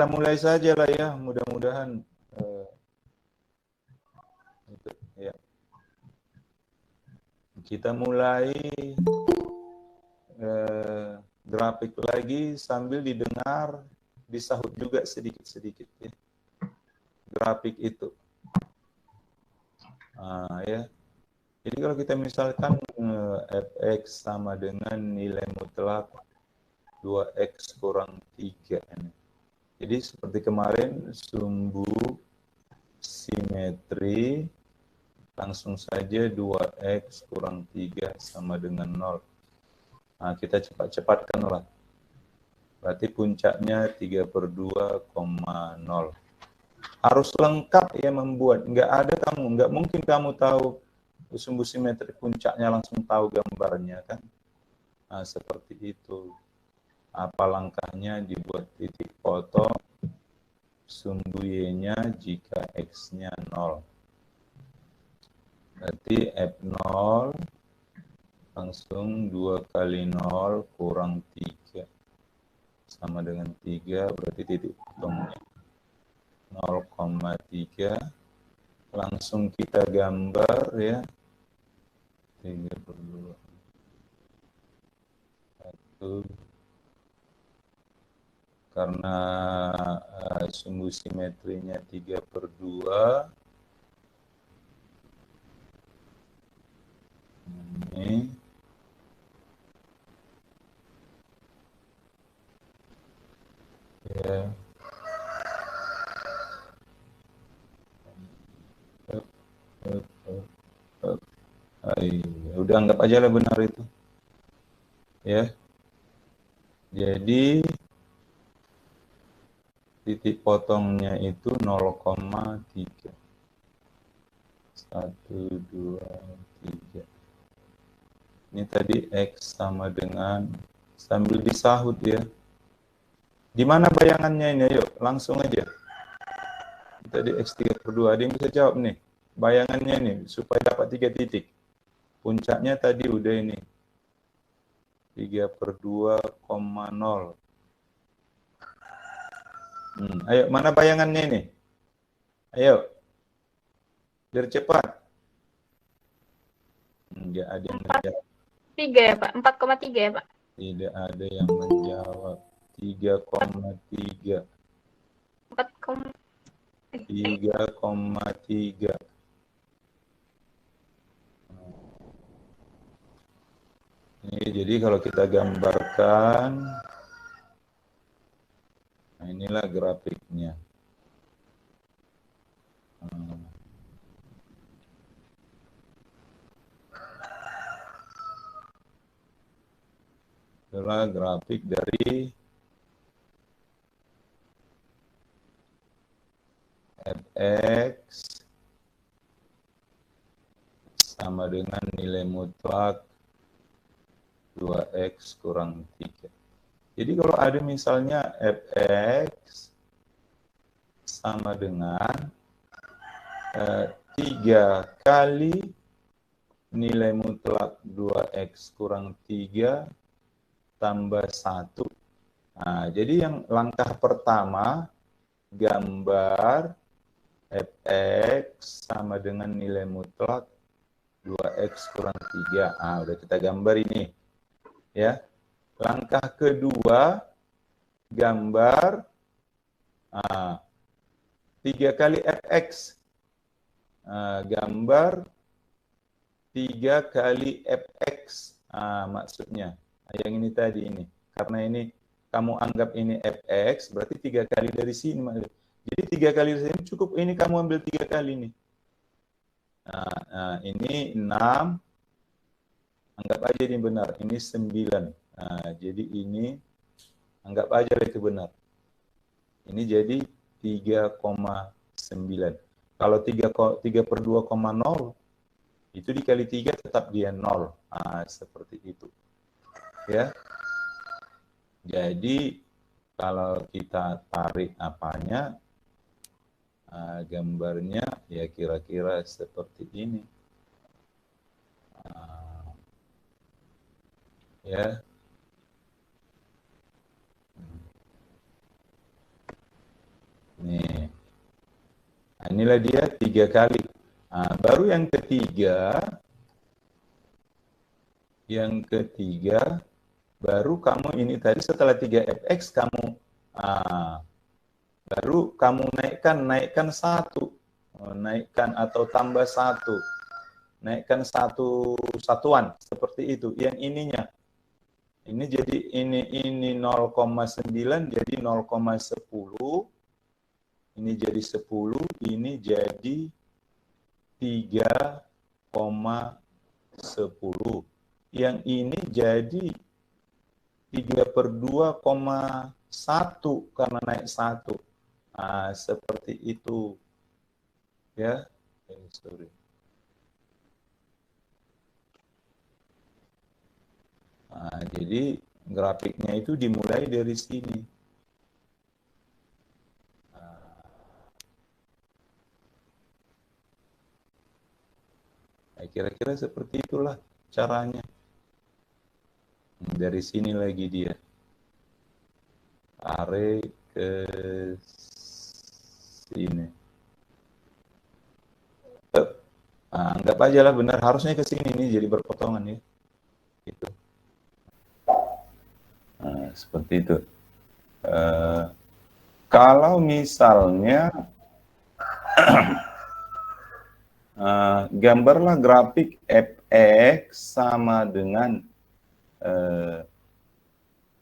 kita mulai saja lah ya, mudah-mudahan ya. Kita mulai grafik lagi sambil didengar, disahut juga sedikit-sedikit ya. Grafik itu. Ya. Jadi kalau kita misalkan fx sama dengan nilai mutlak 2x kurang 3. Jadi seperti kemarin sumbu simetri langsung saja 2x kurang 3 sama dengan 0. Nah, kita cepat-cepatkan lah. Berarti puncaknya 3/2,0. Harus lengkap ya membuat. Nggak mungkin kamu tahu sumbu simetri puncaknya langsung tahu gambarnya kan. Nah, seperti itu. Apa langkahnya? Dibuat titik potong sumbu y-nya jika x-nya 0. Berarti f0 langsung 2 kali 0 kurang 3 sama dengan 3, berarti titik potongnya 0,3. Langsung kita gambar ya. 3/2. 1. Karena sumbu simetrinya 3/2. Ini ya. Udah anggap aja lah benar itu. Ya. Jadi titik potongnya itu 0,3. 1, 2, 3. Ini tadi X sama dengan, sambil disahut ya. Di mana bayangannya ini? Ayo, langsung aja. Tadi X 3/2. Ada yang bisa jawab nih. Bayangannya nih, supaya dapat 3 titik. Puncaknya tadi udah ini. 3/2,0. Ayo, mana bayangannya ini? Ayo. Biar cepat. Enggak ada yang menjawab. 3 ya, Pak? 4,3 ya, Pak? Tidak ada yang menjawab. 3,3. 3,3. Ini jadi kalau kita gambarkan, nah inilah grafiknya. Itulah grafik dari fx sama dengan nilai mutlak 2x kurang 3. Jadi kalau ada misalnya fx sama dengan 3 kali nilai mutlak 2x kurang 3 tambah 1. Nah, jadi yang langkah pertama, gambar fx sama dengan nilai mutlak 2x kurang 3. Ah, udah kita gambar ini. Ya. Langkah kedua, gambar 3 kali fx. Gambar 3 kali fx. Maksudnya, yang ini tadi ini. Karena ini kamu anggap ini fx, berarti 3 kali dari sini. Jadi 3 kali dari sini cukup, ini kamu ambil 3 kali nih. Ini 6. Anggap aja ini benar. Ini 9. Jadi ini anggap aja itu benar. Ini jadi 3,9. Kalau 3/2,0 itu dikali 3 tetap dia 0. Seperti itu. Ya. Jadi kalau kita tarik apanya, gambarnya ya kira-kira seperti ini. Ya. Nah, inilah dia 3 kali. Nah, baru yang ketiga, baru kamu ini tadi setelah 3fx kamu, baru kamu naikkan satu, naikkan atau tambah satu, naikkan satu satuan seperti itu. Yang ininya, ini jadi ini 0,9 jadi 0,10, ini jadi 10, ini jadi 3,10. Yang ini jadi 3/2,1 karena naik 1. Nah, seperti itu. Ya. Sorry. Nah, jadi grafiknya itu dimulai dari sini. Nah, kira-kira seperti itulah caranya. Dari sini lagi dia. Tarik ke sini. Nah, anggap aja lah benar, harusnya ke sini nih, jadi berpotongan ya. Gitu. Nah, seperti itu. Kalau misalnya gambarlah grafik fx sama dengan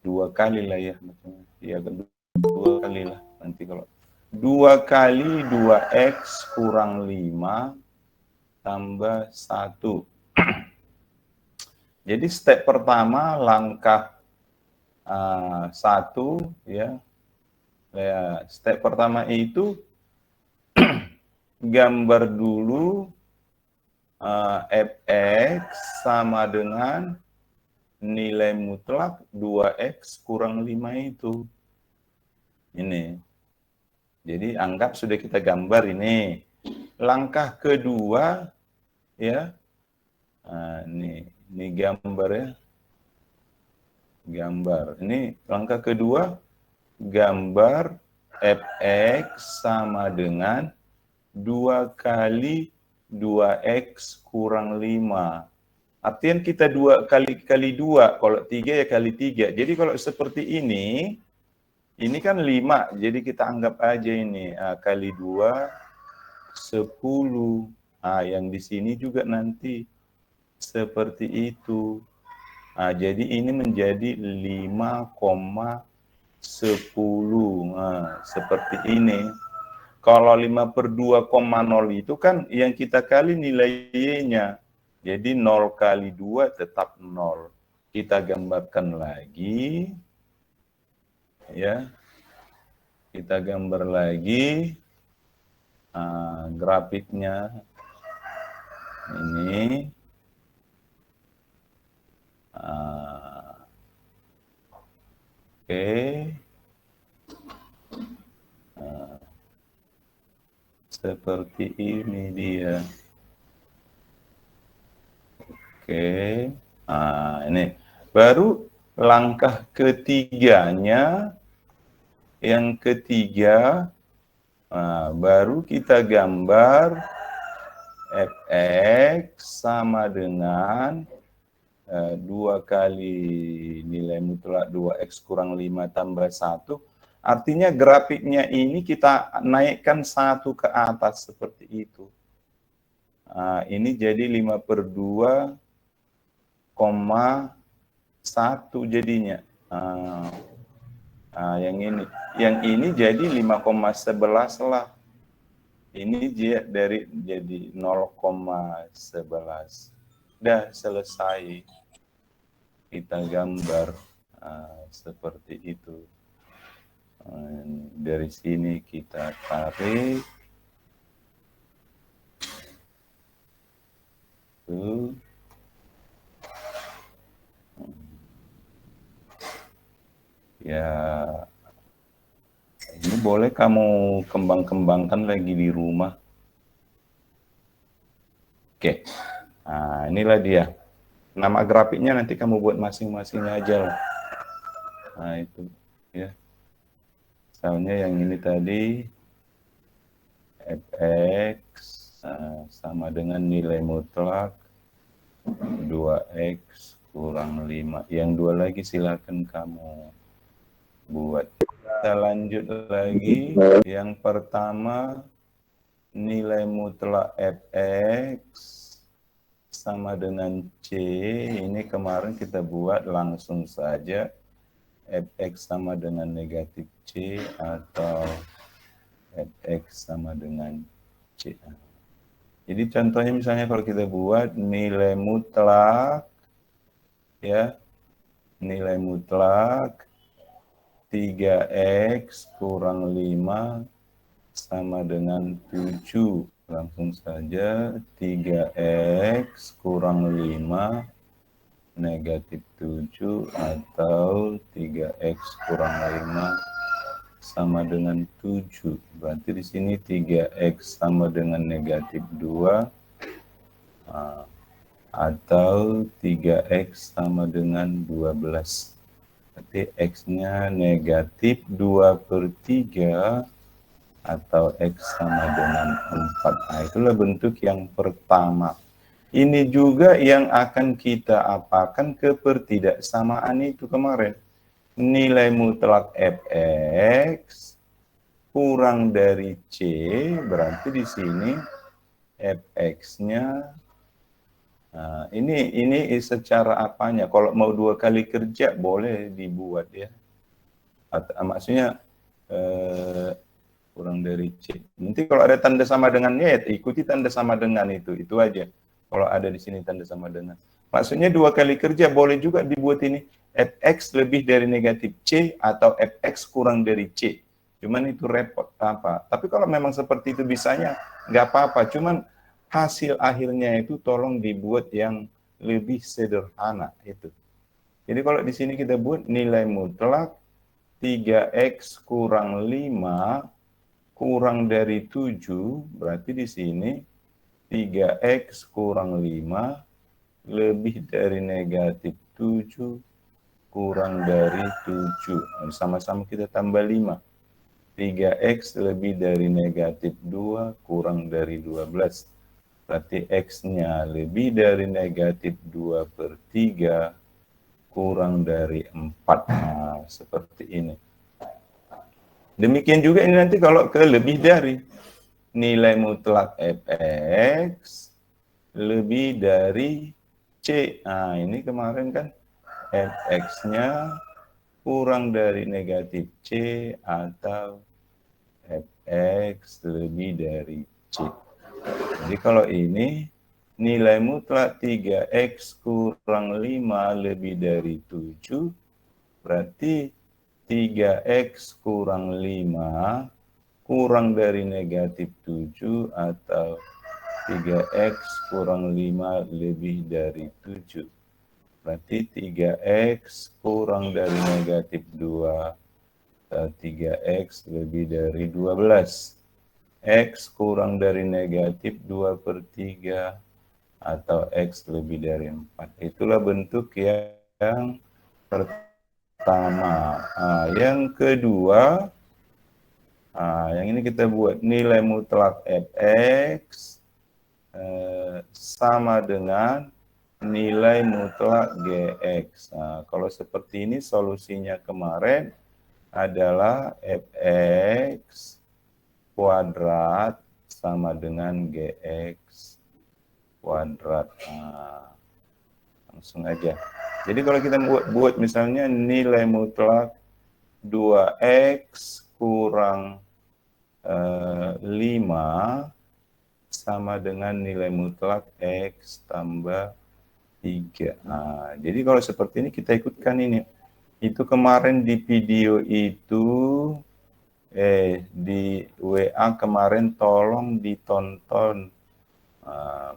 2 kali lah ya, ya 2 kali lah nanti kalau 2 kali 2x kurang 5 tambah 1. Jadi step pertama langkah 1 ya. Step pertama itu gambar dulu fx sama dengan nilai mutlak 2x kurang 5 itu. Ini. Jadi anggap sudah kita gambar ini. Langkah kedua ya. Nah, ini gambar ya. Gambar. Ini langkah kedua gambar fx sama dengan 2 kali 2x kurang 5. Artian kita 2 kali 2, kalau 3 ya kali 3. Jadi kalau seperti ini kan 5, jadi kita anggap aja ini kali 2, 10. Yang di sini juga nanti seperti itu. Jadi ini menjadi 5,10. Seperti ini. Kalau 5/2,0 itu kan yang kita kali nilai Y-nya. Jadi 0 kali 2 tetap 0. Kita gambarkan lagi. Ya. Kita gambar lagi. Grafiknya. Ini. Oke. Seperti ini dia. Oke. Ini. Baru langkah ketiganya, yang ketiga, baru kita gambar fx sama dengan 2 kali nilai mutlak 2x kurang 5 tambah 1. Artinya grafiknya ini kita naikkan 1 ke atas seperti itu. Ini jadi 5/2,1 jadinya. Yang ini jadi 5,11 lah. Ini jadi 0,11. Udah selesai. Kita gambar seperti itu. Dari sini kita tarik. Ya, ini boleh kamu kembang-kembangkan lagi di rumah. Oke, inilah dia. Nama grafiknya nanti kamu buat masing-masing aja lah. Itu ya. Misalnya yang ini tadi fx sama dengan nilai mutlak 2x kurang 5. Yang dua lagi silakan kamu buat. Kita lanjut lagi. Yang pertama, nilai mutlak fx sama dengan c. Ini kemarin kita buat langsung saja. Fx sama dengan negatif c atau fx sama dengan c. Jadi contohnya misalnya kalau kita buat nilai mutlak, ya, nilai mutlak 3x kurang 5 sama dengan 7. Langsung saja 3x kurang 5 negatif 7 atau 3x kurang 5 sama dengan 7. Berarti di sini 3x sama dengan negatif 2 atau 3x sama dengan 12. Berarti x-nya negatif 2/3 atau x sama dengan 4. Nah, itulah bentuk yang pertama. Ini juga yang akan kita apakan ketidaksamaan itu kemarin. Nilai mutlak fx kurang dari c, berarti di sini fx-nya, nah, ini secara apanya? Kalau mau 2 kali kerja boleh dibuat ya. Maksudnya kurang dari c. Nanti kalau ada tanda sama dengannya ya ikuti tanda sama dengan itu aja. Kalau ada di sini tanda sama dengan. Maksudnya 2 kali kerja boleh juga dibuat ini fx lebih dari negatif c atau fx kurang dari c. Cuman itu repot apa. Tapi kalau memang seperti itu bisanya nggak apa-apa. Cuman hasil akhirnya itu tolong dibuat yang lebih sederhana itu. Jadi kalau di sini kita buat nilai mutlak 3x kurang 5 kurang dari 7, berarti di sini 3x kurang 5 lebih dari negatif 7 kurang dari 7. Sama-sama kita tambah 5. 3x lebih dari negatif 2 kurang dari 12. Berarti x-nya lebih dari negatif 2/3 kurang dari 4. Nah, seperti ini. Demikian juga ini nanti kalau ke lebih dari nilai mutlak fx lebih dari c. Nah, ini kemarin kan fx-nya kurang dari negatif c atau fx lebih dari c. Jadi kalau ini nilai mutlak 3x kurang 5 lebih dari 7, berarti 3x kurang 5 kurang dari negatif 7 atau 3x kurang 5 lebih dari 7. Berarti 3x kurang dari negatif 2 atau 3x lebih dari 12. X kurang dari negatif 2/3 atau X lebih dari 4. Itulah bentuk yang pertama. Nah, yang kedua, yang ini kita buat nilai mutlak fx sama dengan nilai mutlak gx. Nah, kalau seperti ini solusinya kemarin adalah fx kuadrat sama dengan gx kuadrat. Nah, langsung aja. Jadi kalau kita buat misalnya nilai mutlak 2x kurang 5 sama dengan nilai mutlak x tambah 3. Nah, jadi kalau seperti ini kita ikutkan ini. Itu kemarin di video itu di WA kemarin tolong ditonton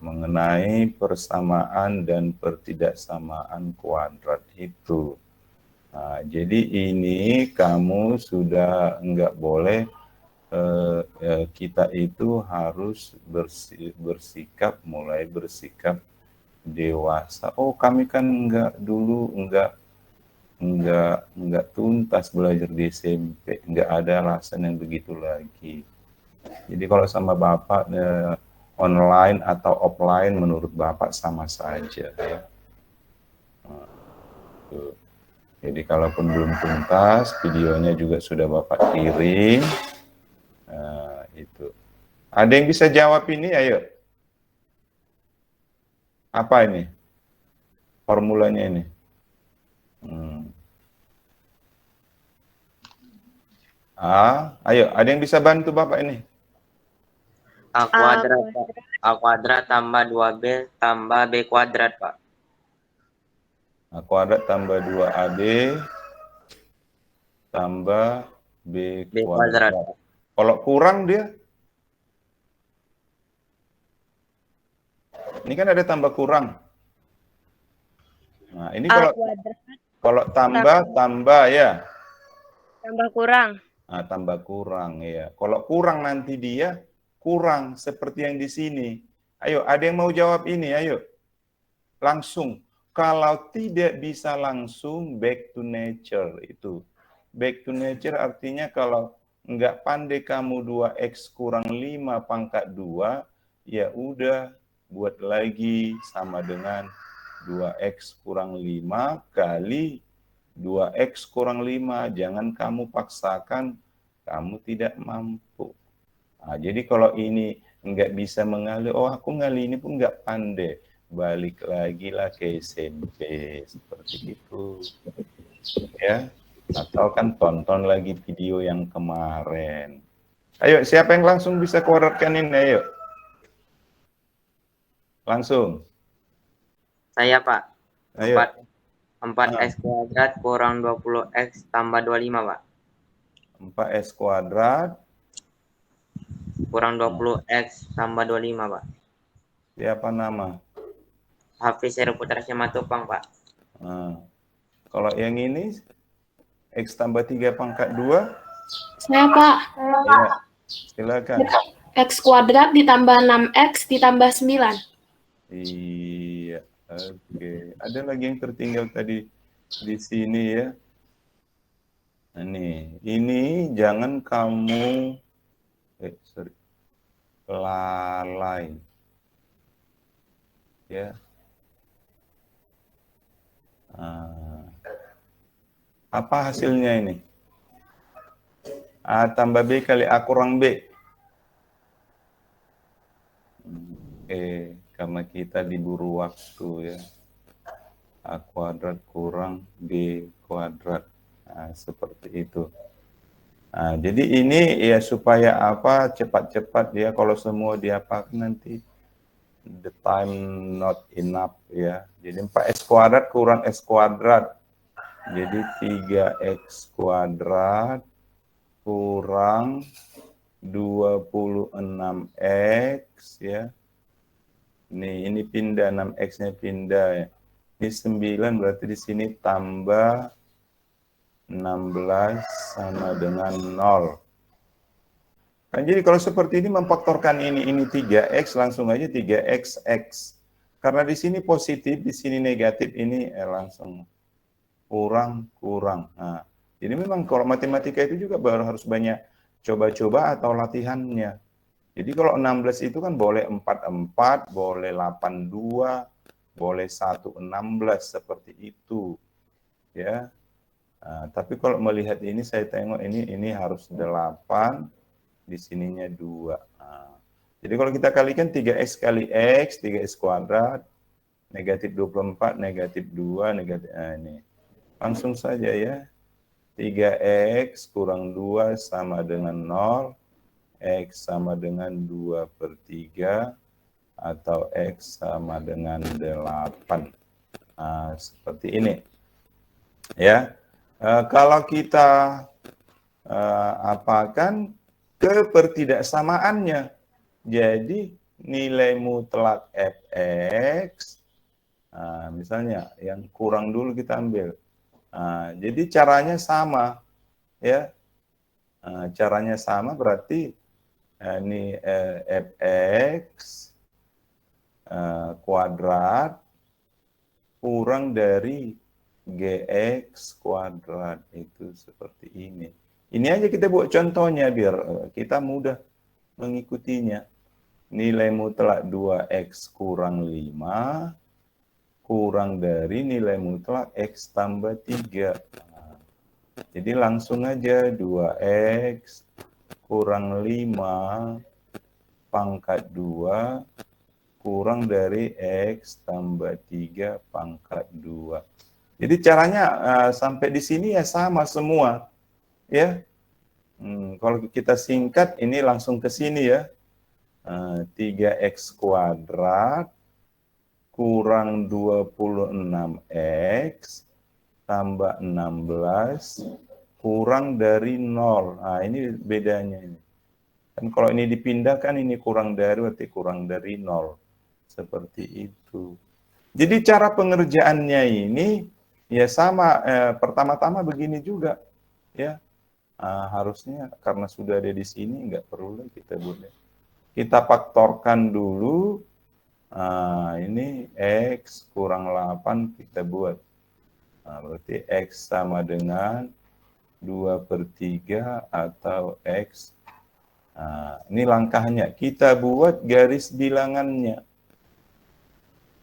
mengenai persamaan dan pertidaksamaan kuadrat itu. Nah, jadi ini kamu sudah enggak boleh, kita itu harus bersikap dewasa. Oh, kami kan enggak tuntas belajar di SMP, enggak ada alasan yang begitu lagi. Jadi kalau sama Bapak online atau offline menurut Bapak sama saja ya. Nah, tuh. Jadi kalaupun belum tuntas, videonya juga sudah Bapak kirim. Nah, itu. Ada yang bisa jawab ini? Ayo. Apa ini? Formulanya ini. Ayo, ada yang bisa bantu Bapak ini? A kuadrat, Pak. A kuadrat tambah 2B tambah B kuadrat, Pak. A kuadrat tambah 2AB tambah B B kuadrat. kuadrat. Kalau kurang dia? Ini kan ada tambah kurang. Nah, ini kalau tambah ya. Tambah kurang. Nah, tambah kurang ya. Kalau kurang nanti dia kurang seperti yang di sini. Ayo, ada yang mau jawab ini? Ayo. Langsung. Kalau tidak bisa langsung back to nature itu. Back to nature artinya kalau nggak pandai kamu 2x kurang 5 pangkat 2, ya udah buat lagi sama dengan 2x kurang 5 kali 2x kurang 5. Jangan kamu paksakan kamu tidak mampu. Nah, jadi kalau ini nggak bisa mengalir, oh aku ngali ini pun nggak pandai. Balik lagi lah ke SMP seperti itu ya, atau kan tonton lagi video yang kemarin. Ayo, siapa yang langsung bisa kuadratkan ini? Ayo langsung. Saya, Pak. Ayo. 4x kuadrat kurang 20x tambah 25, Pak. 4x kuadrat kurang 20x tambah 25, Pak. Siapa nama? Hafiz Heru Putra Simatupang, Pak. Nah, kalau yang ini X tambah 3 pangkat 2? Saya, Pak. Ya, silakan. X kuadrat ditambah 6X ditambah 9. Iya, oke. Ada lagi yang tertinggal tadi di sini ya. Nah, ini jangan kamu lalai. Ya. Apa hasilnya ini? A tambah B kali A kurang B. Oke, karena kita diburu waktu ya. A kuadrat kurang B kuadrat. Nah, seperti itu. Nah, jadi ini ya supaya apa, cepat-cepat ya, kalau semua diapakan nanti the time not enough ya. Jadi 4x kuadrat kurang x kuadrat. Jadi 3x kuadrat kurang 26x ya. Ini pindah, 6x-nya pindah ya. Ini 9 berarti di sini tambah 16 sama dengan 0. Nah, jadi kalau seperti ini memfaktorkan ini 3x, langsung aja 3xx. Karena di sini positif, di sini negatif, ini langsung kurang. Nah, jadi memang kalau matematika itu juga baru harus banyak coba-coba atau latihannya. Jadi kalau 16 itu kan boleh 44, boleh 82, boleh 116 seperti itu. Ya. Nah, tapi kalau melihat ini saya tengok ini harus 8, di sininya 2. Nah, jadi kalau kita kalikan 3x kali x, 3x kuadrat, negatif 24, negatif 2, negatif, nah ini. Langsung saja ya. 3x kurang 2 sama dengan 0. X sama dengan 2/3 atau X sama dengan 8. Nah, seperti ini. Ya, kalau kita apakan kepertidaksamaannya, jadi nilai mutlak fx, misalnya yang kurang dulu kita ambil. Jadi caranya sama, ya. Caranya sama berarti ini fx kuadrat kurang dari gx kuadrat, itu seperti ini. Ini aja kita buat contohnya biar kita mudah mengikutinya. Nilai mutlak 2x kurang 5 kurang dari nilai mutlak x tambah 3. Jadi langsung aja 2x kurang 5 pangkat 2 kurang dari x tambah 3 pangkat 2. Jadi caranya sampai di sini ya sama semua. Ya. Kalau kita singkat ini langsung ke sini ya. 3x kuadrat kurang 26x tambah 16 kurang dari 0. Nah, ini bedanya ini. Dan kalau ini dipindahkan, ini kurang dari, berarti kurang dari 0. Seperti itu. Jadi cara pengerjaannya ini ya sama, pertama-tama begini juga. Ya, harusnya karena sudah ada di sini, nggak perlu kita buat. Kita faktorkan dulu. Ini X kurang 8 kita buat. Berarti X sama dengan 2/3 atau X. Ini langkahnya. Kita buat garis bilangannya.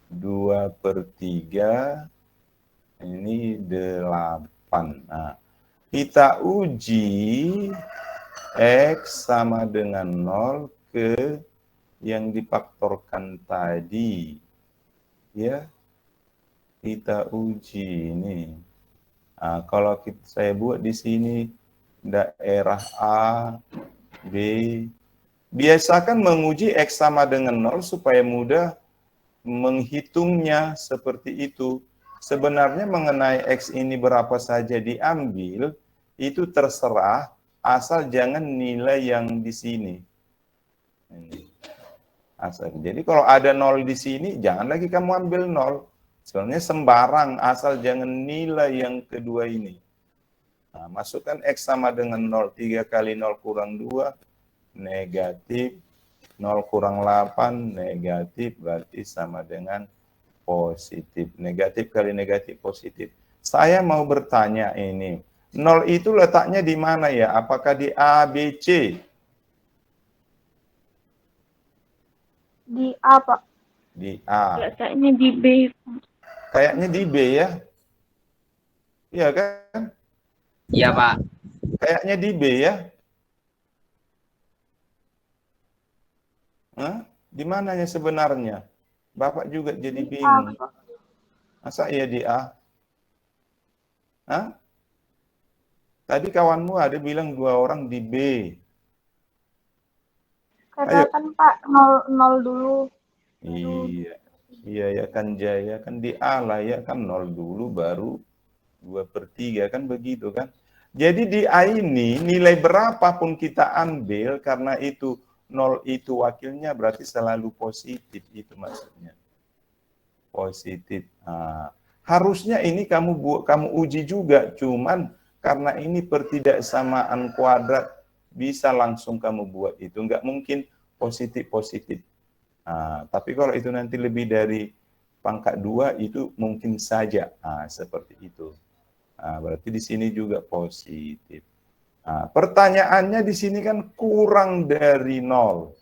2/3, ini 8. Kita uji X sama dengan 0 ke yang difaktorkan tadi. Ya, kita uji ini. Kalau saya buat di sini daerah A, B, biasakan menguji X sama dengan 0 supaya mudah menghitungnya seperti itu. Sebenarnya mengenai X ini berapa saja diambil, itu terserah, asal jangan nilai yang di sini. Jadi kalau ada 0 di sini, jangan lagi kamu ambil 0. Sebenarnya sembarang, asal jangan nilai yang kedua ini. Masukkan X sama dengan 0. 3 kali 0 kurang 2, negatif. 0 kurang 8, negatif. Berarti sama dengan positif. Negatif kali negatif, positif. Saya mau bertanya ini. 0 itu letaknya di mana ya? Apakah di A, B, C? Di A, Pak. Di A. Letaknya di B. Kayaknya di B ya? Iya kan? Iya, Pak. Kayaknya di B ya? Di mananya sebenarnya? Bapak juga jadi bingung. Masa iya di A? Tadi kawanmu ada bilang 2 orang di B. Karena kan Pak 0 dulu. Iya ya kan Jaya, kan di A lah ya, kan 0 dulu baru 2/3 kan begitu kan. Jadi di A ini nilai berapapun kita ambil, karena itu 0 itu wakilnya berarti selalu positif, itu maksudnya. Positif. Harusnya ini kamu uji juga, cuman karena ini pertidaksamaan kuadrat, bisa langsung kamu buat itu. Nggak mungkin positif-positif. Tapi kalau itu nanti lebih dari pangkat 2, itu mungkin saja. Seperti itu. Berarti di sini juga positif. Pertanyaannya di sini kan kurang dari 0.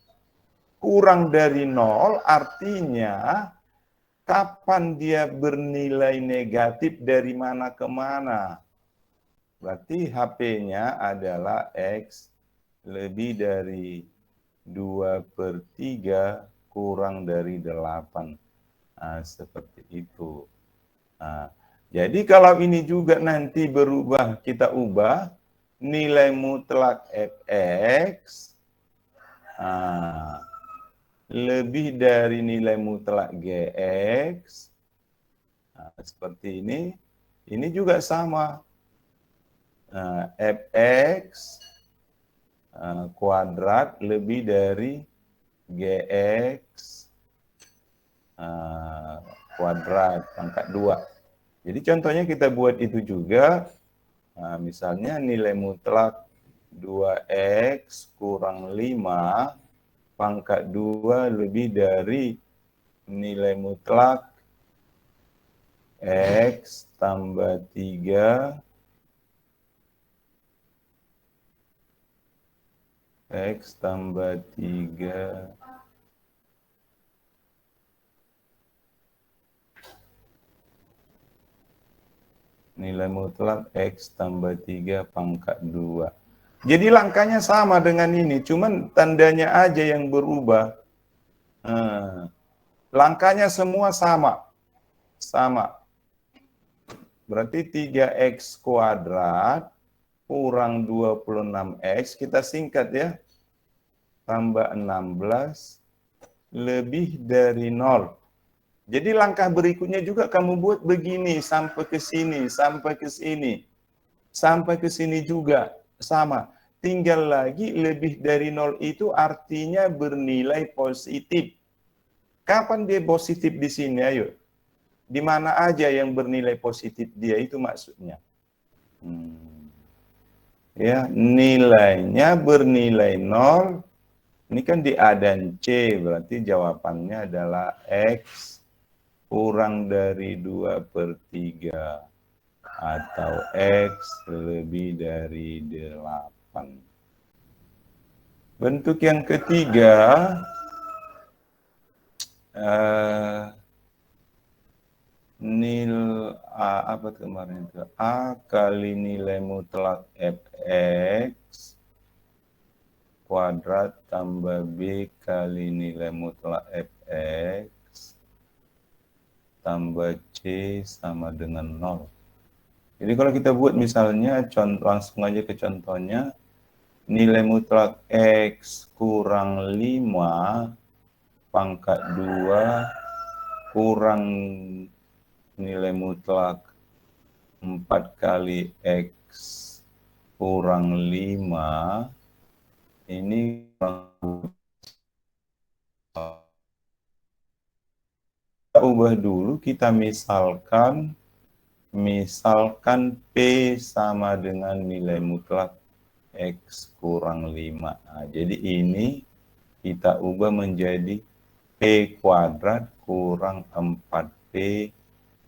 Kurang dari 0 artinya kapan dia bernilai negatif dari mana ke mana. Berarti HP-nya adalah X lebih dari 2/3 kurang dari 8. Seperti itu. Jadi kalau ini juga nanti berubah, kita ubah nilai mutlak Fx lebih dari nilai mutlak Gx. Seperti ini. Ini juga sama. Fx kuadrat lebih dari Gx kuadrat pangkat 2. Jadi contohnya kita buat itu juga. Misalnya nilai mutlak 2x kurang 5 pangkat 2 lebih dari nilai mutlak x tambah 3 X tambah 3 nilai mutlak X tambah 3 pangkat 2. Jadi langkahnya sama dengan ini, cuman tandanya aja yang berubah. Langkahnya semua sama. Sama. Berarti 3X kuadrat kurang 26X, kita singkat ya. Tambah 16 lebih dari 0. Jadi langkah berikutnya juga kamu buat begini, sampai ke sini, sampai ke sini. Sampai ke sini juga, sama. Tinggal lagi lebih dari 0 itu artinya bernilai positif. Kapan dia positif di sini? Ayo. Di mana aja yang bernilai positif dia itu maksudnya. Ya, nilainya bernilai 0. Ini kan di A dan C, berarti jawabannya adalah X kurang dari 2/3 atau X lebih dari 8. Bentuk yang ketiga, apa kemarin itu? A kali nilai mutlak Fx kuadrat tambah B kali nilai mutlak Fx tambah C sama dengan 0. Jadi kalau kita buat misalnya, langsung aja ke contohnya, nilai mutlak X kurang 5 pangkat 2 kurang nilai mutlak 4 kali X kurang 5, ini kita ubah dulu, kita misalkan P sama dengan nilai mutlak X kurang 5. Nah, jadi ini kita ubah menjadi P kuadrat kurang 4P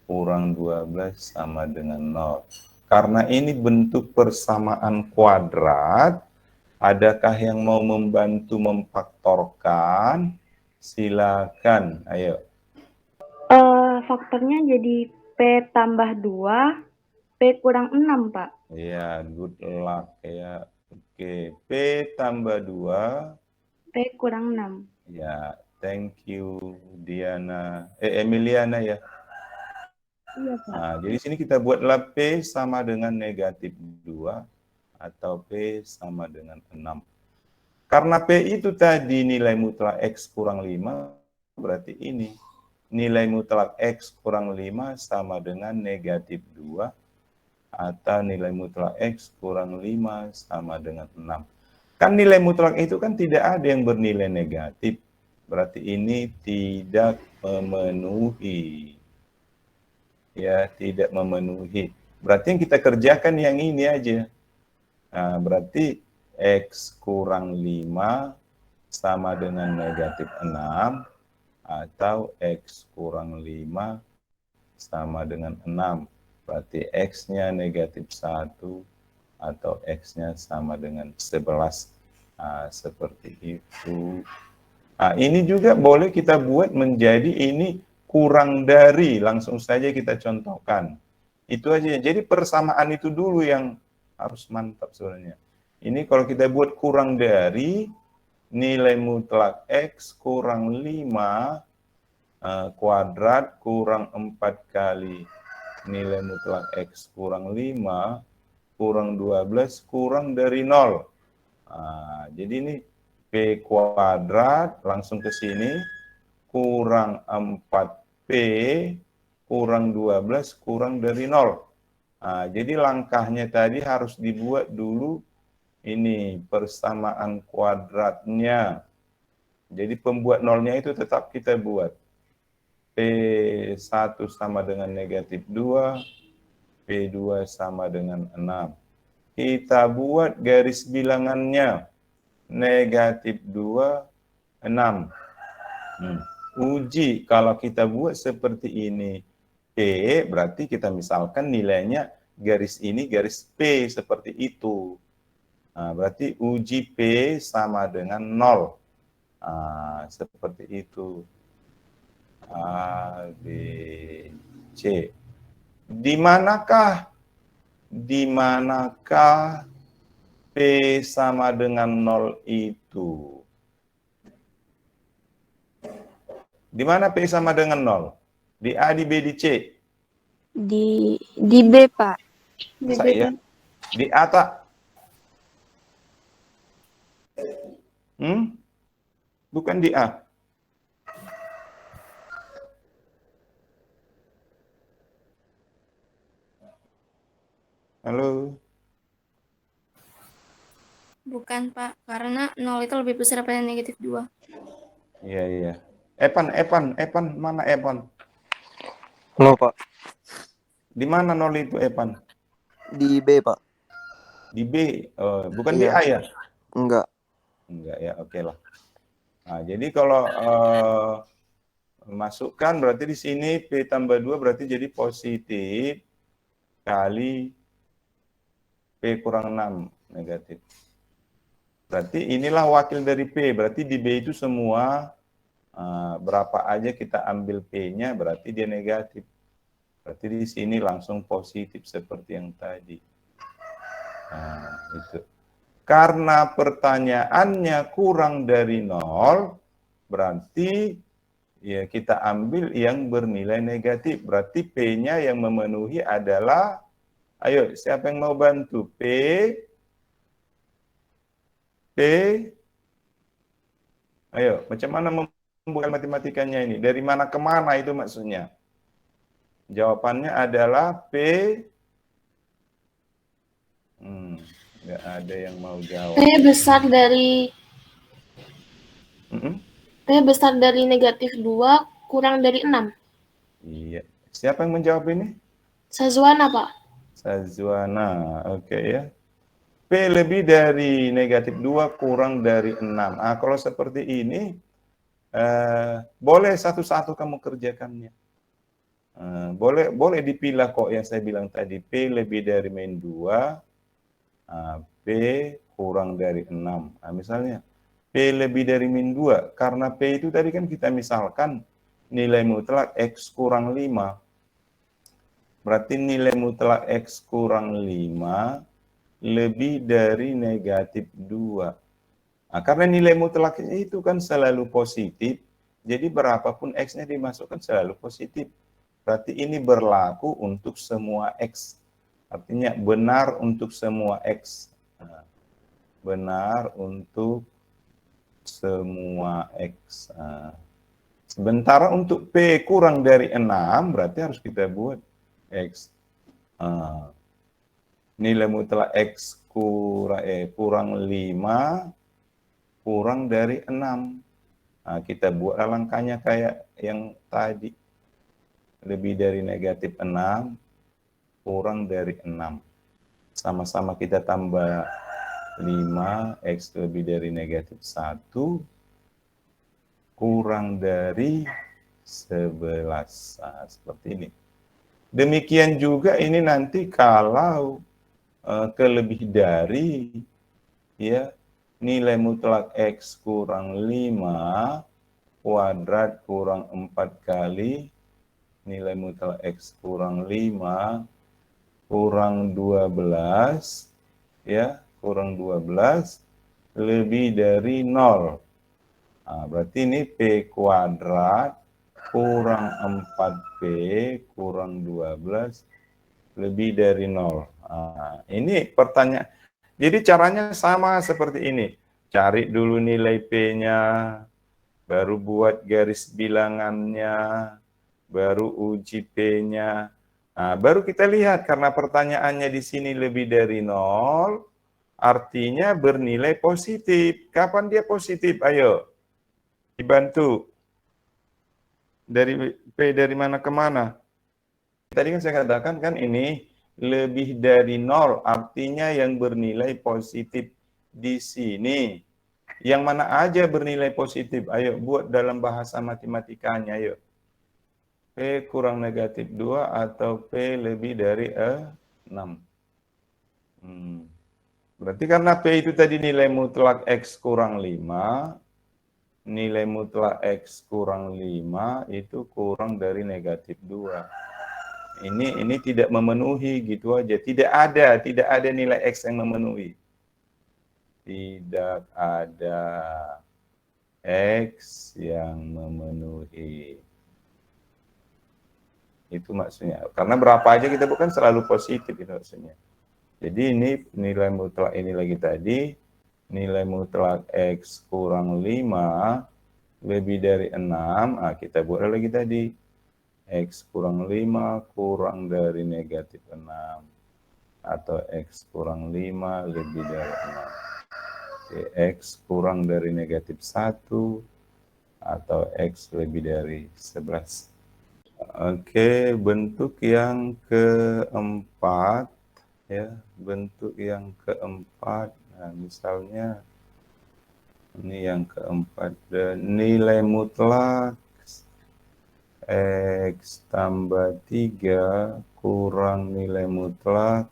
kurang 12 sama dengan 0. Karena ini bentuk persamaan kuadrat, adakah yang mau membantu memfaktorkan? Silakan, ayo. Faktornya jadi P tambah 2, P kurang 6, Pak. Ya, good luck ya. Oke, P tambah 2. P kurang 6. Ya, thank you Diana. Emiliana ya. Iya, Pak. Nah, jadi sini kita buatlah P sama dengan negatif 2 atau P sama dengan 6. Karena P itu tadi nilai mutlak X kurang 5, berarti ini. Nilai mutlak X kurang 5 sama dengan negatif 2 atau nilai mutlak X kurang 5 sama dengan 6. Kan nilai mutlak itu kan tidak ada yang bernilai negatif. Berarti ini tidak memenuhi. Ya, tidak memenuhi. Berarti yang kita kerjakan yang ini aja. Nah, berarti X kurang 5 sama dengan negatif 6 atau X kurang 5 sama dengan 6. Berarti X-nya negatif 1 atau X-nya sama dengan 11. Nah, seperti itu. Nah, ini juga boleh kita buat menjadi ini kurang dari. Langsung saja kita contohkan. Itu aja. Jadi persamaan itu dulu yang harus mantap sebenarnya. Ini kalau kita buat kurang dari, nilai mutlak X kurang 5 kuadrat kurang 4 kali nilai mutlak X kurang 5 kurang 12 kurang dari 0. Nah, jadi ini P kuadrat langsung ke sini kurang 4P kurang 12 kurang dari 0. Nah, jadi langkahnya tadi harus dibuat dulu ini persamaan kuadratnya. Jadi pembuat nolnya itu tetap kita buat. P1 sama dengan negatif 2, P2 sama dengan 6. Kita buat garis bilangannya. Negatif 2, 6. Uji, kalau kita buat seperti ini, P, berarti kita misalkan nilainya garis ini garis P, seperti itu. Berarti uji P sama dengan 0. Seperti itu. A, B, C. Di manakah P sama dengan 0 itu? Di mana P sama dengan 0? Di A, di B, di C? Di B, Pak. Masa iya? Di A tak? Bukan di A. Halo? Bukan, Pak. Karena 0 itu lebih besar daripada negatif 2. Iya. Epan, mana Epan? Halo, Pak. Di mana 0 itu Epan? Di B, Pak. Di B, bukan Iya. di A ya? Enggak. Enggak ya, oke lah. Jadi kalau masukkan berarti di sini P tambah 2 berarti jadi positif kali P kurang 6 negatif. Berarti inilah wakil dari P, berarti di B itu semua berapa aja kita ambil P-nya berarti dia negatif. Berarti di sini langsung positif seperti yang tadi. Itu. Karena pertanyaannya kurang dari 0, berarti ya kita ambil yang bernilai negatif. Berarti P-nya yang memenuhi adalah, ayo siapa yang mau bantu? Ayo, macam mana membuat matematikanya ini? Dari mana ke mana itu maksudnya? Jawabannya adalah P. Nggak ada yang mau jawab. P besar dari negatif 2 kurang dari 6. Iya. Siapa yang menjawab ini? Sazwana, Pak. Sazwana, oke ya. P lebih dari negatif 2 kurang dari 6. Kalau seperti ini, boleh satu-satu kamu kerjakannya. Boleh dipilah kok yang saya bilang tadi. P lebih dari min 2, P kurang dari 6. Misalnya, P lebih dari min 2. Karena P itu tadi kan kita misalkan nilai mutlak X kurang 5. Berarti nilai mutlak X kurang 5 lebih dari negatif 2. Karena nilai mutlaknya itu kan selalu positif, jadi berapapun X-nya dimasukkan selalu positif. Berarti ini berlaku untuk semua X. Artinya benar untuk semua X. Benar untuk semua X. Sementara untuk P kurang dari 6, berarti harus kita buat X. Nilai mutlak X kurang 5 kurang dari 6. Kita buat langkahnya kayak yang tadi. Lebih dari negatif 6 kurang dari 6. Sama-sama kita tambah 5, X lebih dari negatif 1 kurang dari 11. Seperti ini. Demikian juga ini nanti kalau kelebih dari ya nilai mutlak X kurang 5 kuadrat kurang 4 kali nilai mutlak X kurang 5 kurang 12 ya kurang 12 lebih dari 0. Berarti ini P kuadrat kurang 4P kurang 12 lebih dari 0. Ini pertanyaan. Jadi caranya sama seperti ini. Cari dulu nilai P-nya, baru buat garis bilangannya, baru uji P-nya. Baru kita lihat karena pertanyaannya di sini lebih dari 0, artinya bernilai positif. Kapan dia positif? Ayo, dibantu. Dari P dari mana ke mana? Tadi kan saya katakan kan ini lebih dari 0, artinya yang bernilai positif di sini. Yang mana aja bernilai positif? Ayo buat dalam bahasa matematikanya, ayo. P kurang negatif 2 atau P lebih dari 6. Berarti karena P itu tadi nilai mutlak X kurang 5, nilai mutlak X kurang 5 itu kurang dari negatif 2. Ini tidak memenuhi gitu aja. Tidak ada nilai X yang memenuhi. Tidak ada X yang memenuhi. Itu maksudnya. Karena berapa aja kita bukan selalu positif itu maksudnya. Jadi ini nilai mutlak ini lagi tadi, nilai mutlak X kurang 5 lebih dari 6, kita buat lagi tadi. X kurang 5 kurang dari negatif 6. Atau X kurang 5 lebih dari 6. Oke, X kurang dari negatif 1. Atau X lebih dari 11. Oke, bentuk yang keempat. Ya, bentuk yang keempat, nah misalnya ini yang keempat, nilai mutlak X tambah 3 kurang nilai mutlak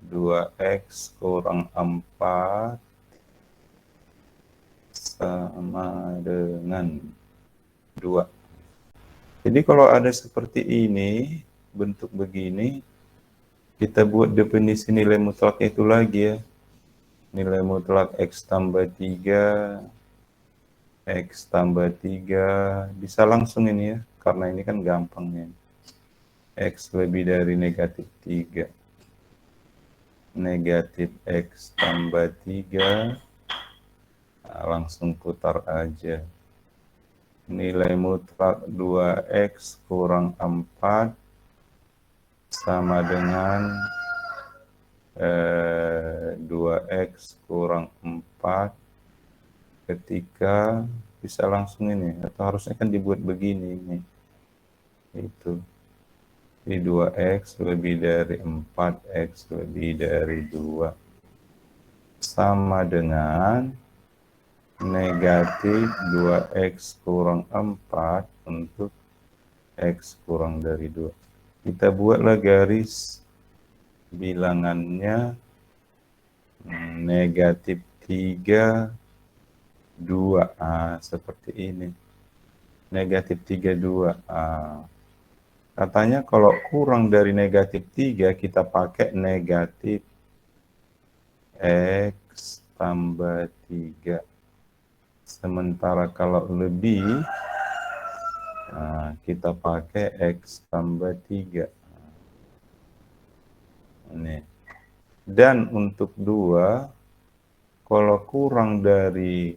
2X kurang 4 sama dengan 2. Jadi kalau ada seperti ini, bentuk begini, kita buat definisi nilai mutlaknya itu lagi ya. Nilai mutlak X tambah 3, X tambah 3, bisa langsung ini ya, karena ini kan gampang ya. X lebih dari negatif 3. Negatif X tambah 3, nah, langsung putar aja. Nilai mutlak 2X kurang 4, sama dengan 2X kurang 4 ketika bisa langsung ini, atau harusnya kan dibuat begini ini. Itu di 2X lebih dari 4X lebih dari 2 sama dengan negatif 2X kurang 4 untuk X kurang dari 2. Kita buatlah garis bilangannya negatif 3, 2. Seperti ini. Negatif 3, 2. Katanya kalau kurang dari negatif 3, kita pakai negatif X tambah 3. Sementara kalau lebih, kita pakai X tambah 3. Ini. Dan untuk 2, kalau kurang dari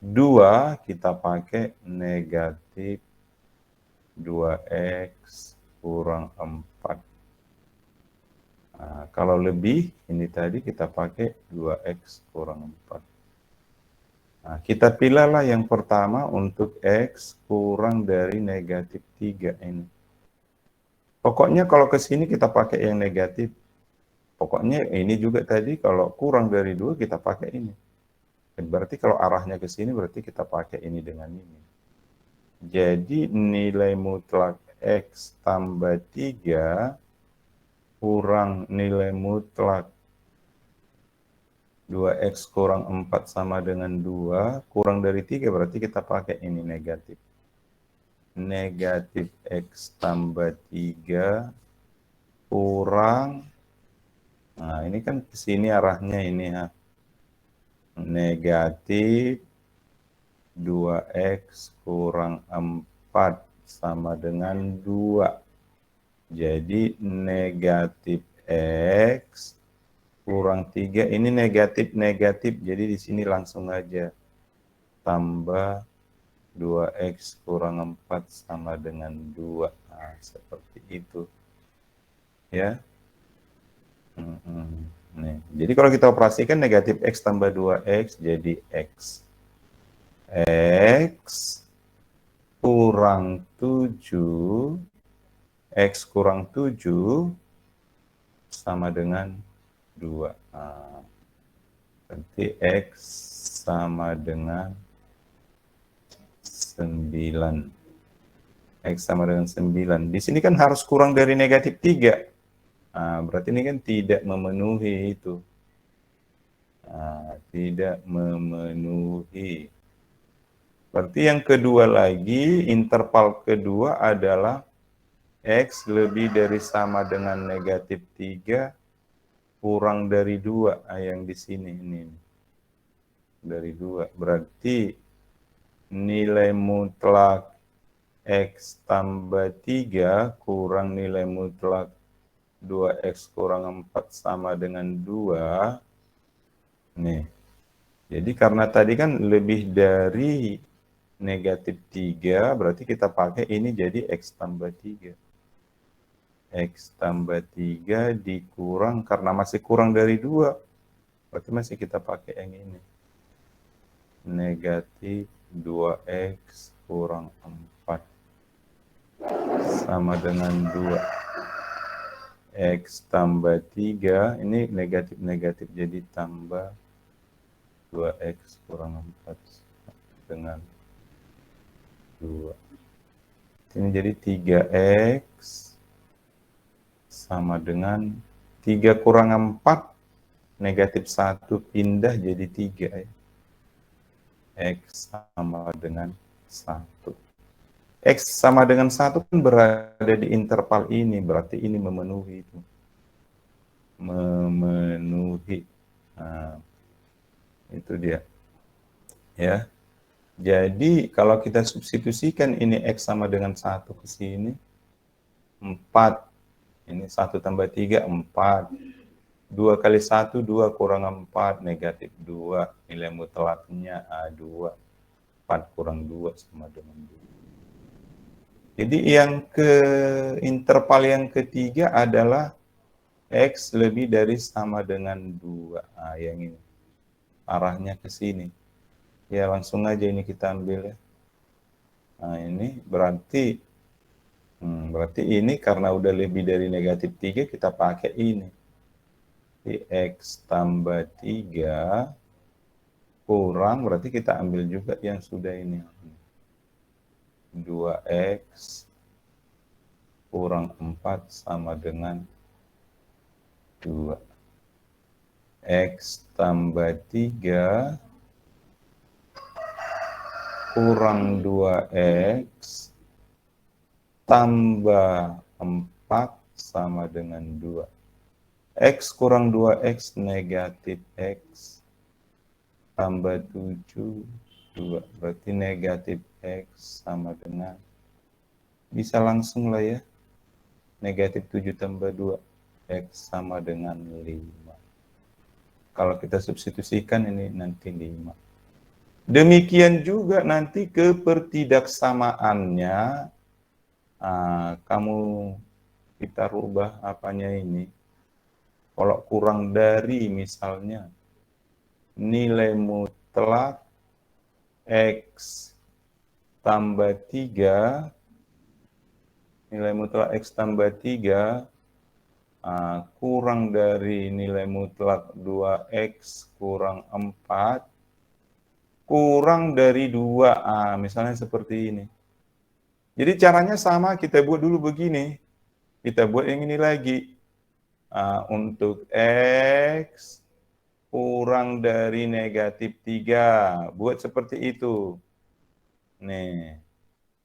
2, kita pakai negatif 2X kurang 4. Kalau lebih, ini tadi kita pakai 2X kurang 4. Kita pilihlah yang pertama untuk X kurang dari negatif 3 ini. Pokoknya kalau ke sini kita pakai yang negatif. Pokoknya ini juga tadi kalau kurang dari 2 kita pakai ini. Berarti kalau arahnya ke sini berarti kita pakai ini dengan ini. Jadi nilai mutlak X tambah 3 kurang nilai mutlak 2X kurang 4 sama dengan 2, kurang dari 3 berarti kita pakai ini negatif. Negatif X tambah 3 kurang, nah ini kan ke sini arahnya ini ya. Negatif 2X kurang 4 sama dengan 2. Jadi negatif X kurang 3, ini negatif, jadi di sini langsung aja. Tambah 2X kurang 4 sama dengan 2. Seperti itu. Ya. Nih. Jadi kalau kita operasikan negatif X tambah 2X jadi X. X kurang 7, X kurang 7 sama dengan 2. Berarti X sama dengan 9. X sama dengan 9. Di sini kan harus kurang dari negatif 3. Berarti ini kan tidak memenuhi itu. Tidak memenuhi. Berarti yang kedua lagi, interval kedua adalah X lebih dari sama dengan negatif 3 kurang dari 2. Yang di sini ini. Dari 2. Berarti nilai mutlak X tambah 3 kurang nilai mutlak 2X kurang 4 sama dengan 2. Nih. Jadi karena tadi kan lebih dari negatif 3, berarti kita pakai ini jadi X tambah 3. X tambah 3 dikurang, karena masih kurang dari 2, berarti masih kita pakai yang ini. Negatif 2X kurang 4 sama dengan 2. X tambah 3, ini negatif-negatif jadi tambah 2X kurang 4 dengan 2. Ini jadi 3X sama dengan 3 kurang 4, negatif 1 pindah jadi 3 ya. X sama dengan 1. X sama dengan 1 kan berada di interval ini, berarti ini memenuhi itu. Memenuhi. Itu dia. Ya. Jadi kalau kita substitusikan ini X sama dengan 1 ke sini, 4. Ini 1 tambah 3, 4. 2 kali 1, 2 kurang 4, negatif 2. Nilai mutlaknya 2. 4 kurang 2 sama dengan 2. Jadi yang interval yang ketiga adalah X lebih dari sama dengan 2. Yang ini. Arahnya ke sini. Ya, langsung aja ini kita ambil ya. Ini berarti ini karena udah lebih dari negatif 3, kita pakai ini. Di X tambah 3 kurang, berarti kita ambil juga yang sudah ini. 2X kurang 4 sama dengan 2. X tambah 3 kurang 2X tambah 4 sama dengan 2. X kurang 2X negatif X tambah 7, 2. Berarti negatif X sama dengan, bisa langsung lah ya, negatif 7 tambah 2, X sama dengan 5. Kalau kita substitusikan ini nanti 5. Demikian juga nanti kepertidaksamaannya, kita rubah apanya ini. Kalau kurang dari misalnya nilai mutlak X tambah 3, nilai mutlak X tambah 3 kurang dari nilai mutlak 2X kurang 4, kurang dari 2, misalnya seperti ini. Jadi caranya sama, kita buat dulu begini. Kita buat yang ini lagi. Untuk X kurang dari negatif 3. Buat seperti itu. Nih.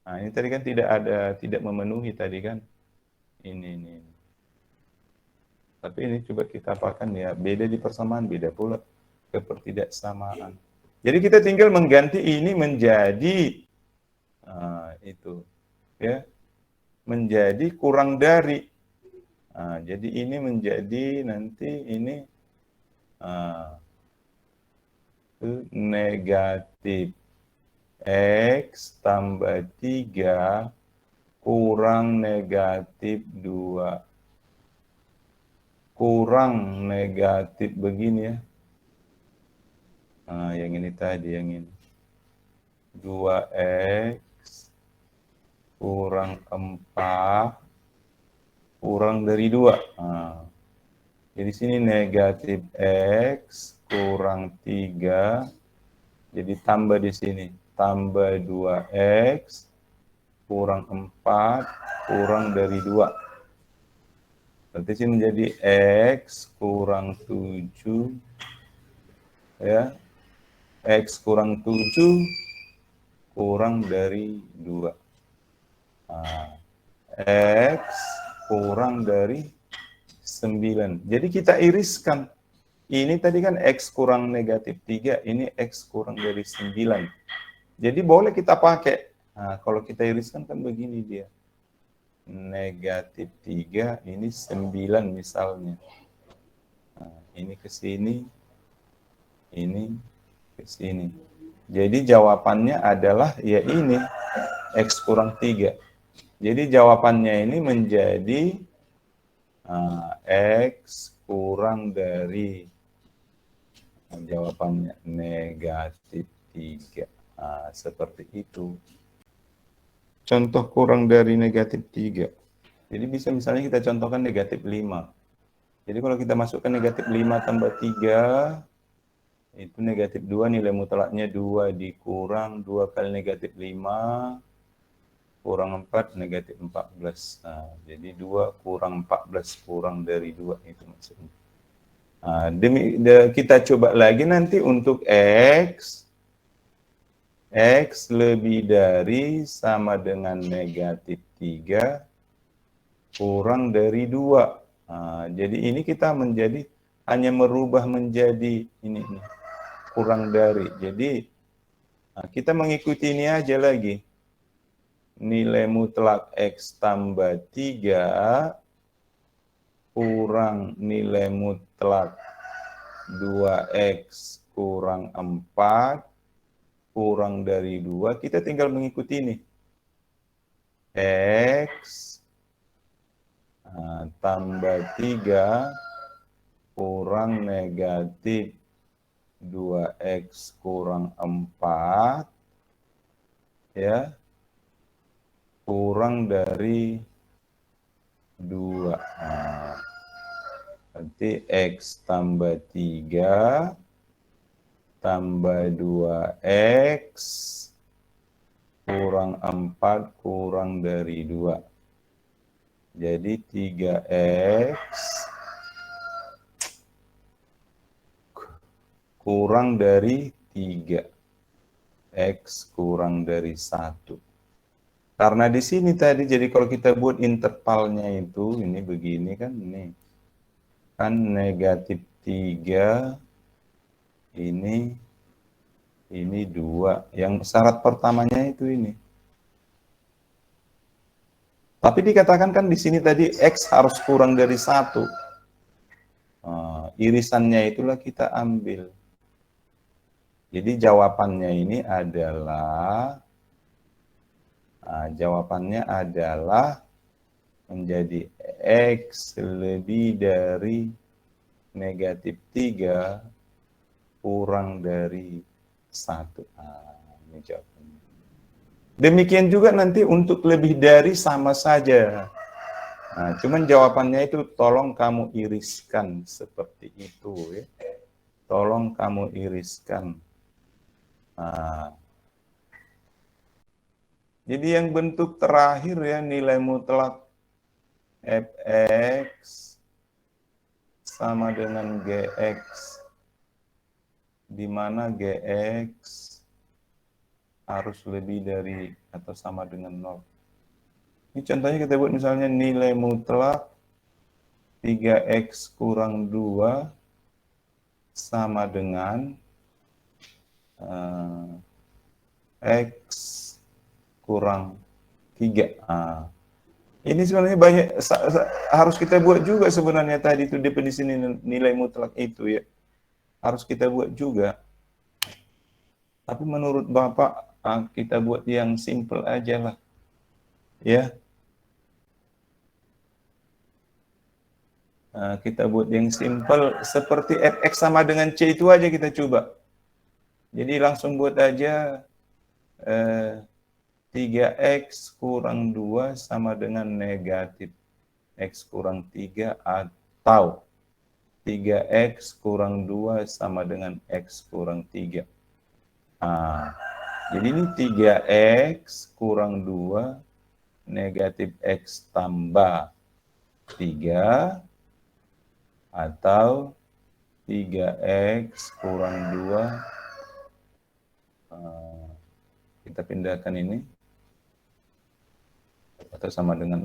Ini tadi kan tidak memenuhi tadi kan. Ini. Tapi ini coba kita apakan ya. Beda di persamaan, beda pula kepertidaksamaan. Jadi kita tinggal mengganti ini menjadi itu ya, menjadi kurang dari. Jadi ini menjadi nanti ini negatif X tambah 3 kurang negatif 2 kurang negatif begini ya. Yang ini tadi, yang ini. 2X kurang 4 kurang dari 2. Jadi sini negatif X kurang 3. Jadi tambah di sini. Tambah 2X kurang 4 kurang dari 2. Berarti sini menjadi X kurang 7, ya. X kurang 7 kurang dari 2. Nah, X kurang dari 9. Jadi kita iriskan. Ini tadi kan X kurang negatif 3, ini X kurang dari 9. Jadi boleh kita pakai. Nah, kalau kita iriskan kan begini dia. Negatif 3, ini 9 misalnya. Nah, ini ke sini, ini ke sini. Jadi jawabannya adalah ya ini, X kurang 3. Jadi jawabannya ini menjadi X kurang dari, jawabannya negatif 3. Seperti itu. Contoh kurang dari negatif 3. Jadi bisa misalnya kita contohkan negatif 5. Jadi kalau kita masukkan negatif 5 tambah 3, itu negatif 2, nilai mutlaknya 2 dikurang 2 kali negatif 5, kurang 4, negatif 14. Nah, jadi 2 kurang 14, kurang dari 2, itu maksudnya. Nah, kita coba lagi nanti untuk X. X lebih dari sama dengan negatif 3 kurang dari 2. Nah, jadi ini kita menjadi hanya merubah menjadi ini kurang dari. Jadi kita mengikuti ini aja lagi. Nilai mutlak X tambah 3 kurang nilai mutlak 2X kurang 4 kurang dari 2, kita tinggal mengikuti ini. X tambah 3 kurang negatif 2X kurang 4, ya, kurang dari 2. Nah, nanti X tambah 3 tambah 2X kurang 4 kurang dari 2. Jadi 3X kurang dari 3. X kurang dari 1. Karena di sini tadi, jadi kalau kita buat intervalnya itu, ini begini kan, ini kan negatif 3, ini 2. Yang syarat pertamanya itu ini. Tapi dikatakan kan di sini tadi X harus kurang dari 1. Irisannya itulah kita ambil. Jadi jawabannya ini adalah, menjadi X lebih dari negatif 3 kurang dari 1. Ini jawabannya. Demikian juga nanti untuk lebih dari sama saja. Cuman jawabannya itu tolong kamu iriskan seperti itu, ya. Tolong kamu iriskan. Jadi yang bentuk terakhir ya, nilai mutlak Fx sama dengan Gx, di mana Gx harus lebih dari atau sama dengan 0. Ini contohnya kita buat misalnya nilai mutlak 3x kurang 2 sama dengan x kurang 3. Ini sebenarnya banyak, harus kita buat juga sebenarnya tadi itu definisi nilai mutlak itu, ya. Harus kita buat juga. Tapi menurut Bapak, kita buat yang simple aja lah. Ya. Kita buat yang simple seperti fx sama dengan c itu aja kita coba. Jadi langsung buat aja 3x kurang 2 sama dengan negatif x kurang 3 atau 3x kurang 2 sama dengan x kurang 3. Jadi ini 3x kurang 2 negatif x tambah 3 atau 3x kurang 2. Kita pindahkan ini atau sama dengan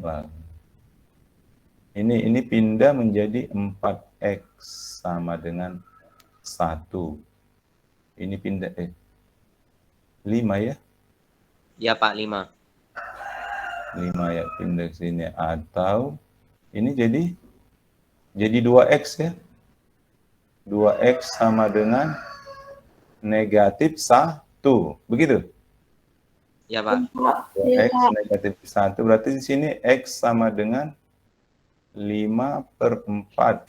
ini pindah menjadi 4x sama dengan 1. Ini pindah 5 ya? Ya Pak, 5. 5 ya, pindah ke sini. Atau ini jadi 2x ya. 2x sama dengan negatif 1. Begitu? Ya Pak. 2x negatif 1. Berarti di sini x sama dengan 5/4.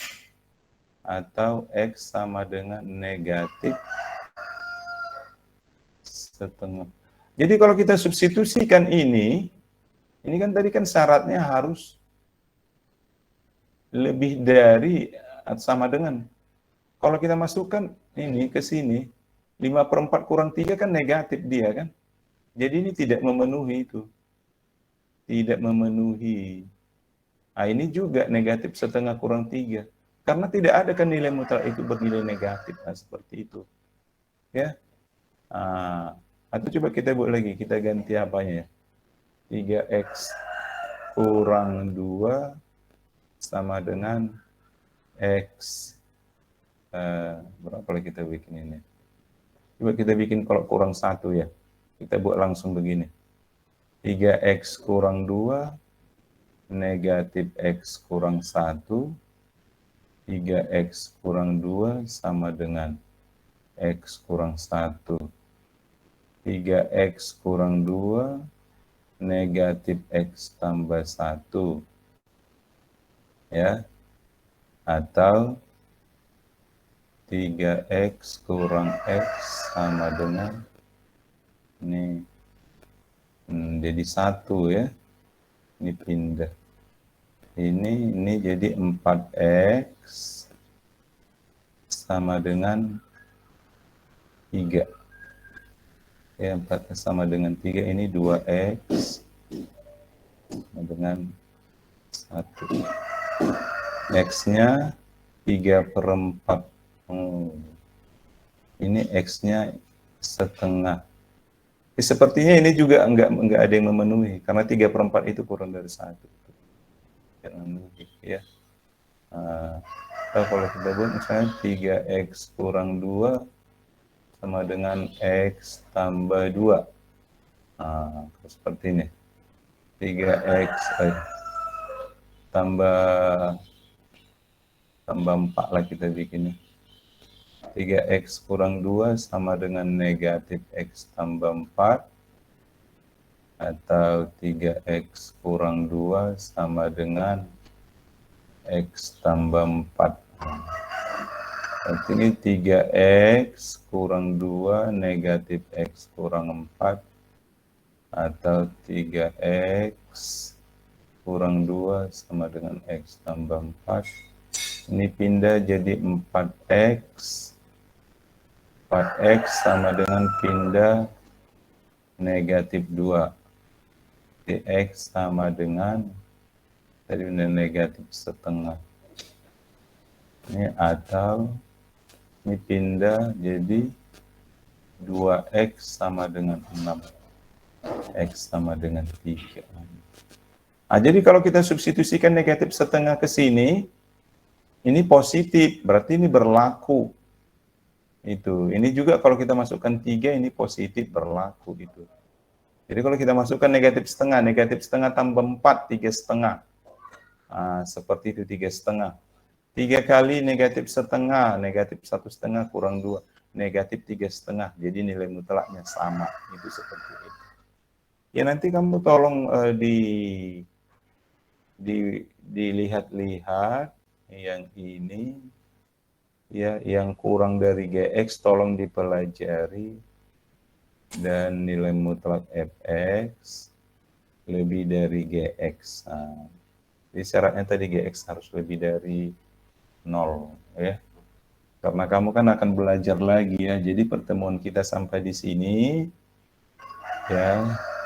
Atau x sama dengan negatif setengah. Jadi kalau kita substitusikan ini kan tadi kan syaratnya harus lebih dari atau sama dengan. Kalau kita masukkan ini ke sini, 5/4 kurang 3 kan negatif dia kan. Jadi ini tidak memenuhi itu. Tidak memenuhi. Nah, ini juga negatif setengah kurang 3. Karena tidak ada kan nilai mutlak itu bernilai negatif. Nah, seperti itu. Ya. Atau coba kita buat lagi. Kita ganti apanya ya. 3x kurang 2 sama dengan x. Berapa lagi kita bikin ini? Coba kita bikin kalau kurang 1 ya. Kita buat langsung begini. 3x kurang 2 negatif x kurang 1. 3x kurang 2 sama dengan x kurang 1. 3x kurang 2 negatif x tambah 1. Ya. Atau 3x kurang x sama dengan ini jadi 1 ya. Ini pindah. Ini jadi 4x sama dengan 3. Ya, 4x sama dengan 3, ini 2x sama dengan 1. X-nya 3/4. Ini X-nya setengah. Sepertinya ini juga enggak ada yang memenuhi, karena 3/4 itu kurang dari 1. Ya. Kalau kita buat misalnya 3x kurang 2 sama dengan x tambah 2. Seperti ini. 3x tambah 4 lah kita bikinnya. 3x kurang 2 sama dengan negatif x tambah 4. Atau 3x kurang 2 sama dengan x tambah 4. Berarti ini 3x kurang 2 negatif x kurang 4. Atau 3x kurang 2 sama dengan x tambah 4. Ini pindah jadi 4x. 4x sama dengan pindah negatif 2. X sama dengan tadi negatif setengah. Ini atau ini pindah jadi 2x sama dengan 6. X sama dengan 3. Jadi kalau kita substitusikan negatif setengah ke sini, ini positif, berarti ini berlaku. Ini juga kalau kita masukkan 3, ini positif berlaku itu. Jadi kalau kita masukkan negatif setengah tambah 4, 3,5. Seperti itu 3,5. 3 kali negatif setengah, negatif 1,5 kurang 2, negatif 3,5. Jadi nilai mutlaknya sama. Itu seperti itu. Ya nanti kamu tolong dilihat-lihat yang ini, ya yang kurang dari GX tolong dipelajari. Dan nilai mutlak fx lebih dari gx. Jadi syaratnya tadi gx harus lebih dari 0 ya. Karena kamu kan akan belajar lagi ya. Jadi pertemuan kita sampai di sini ya.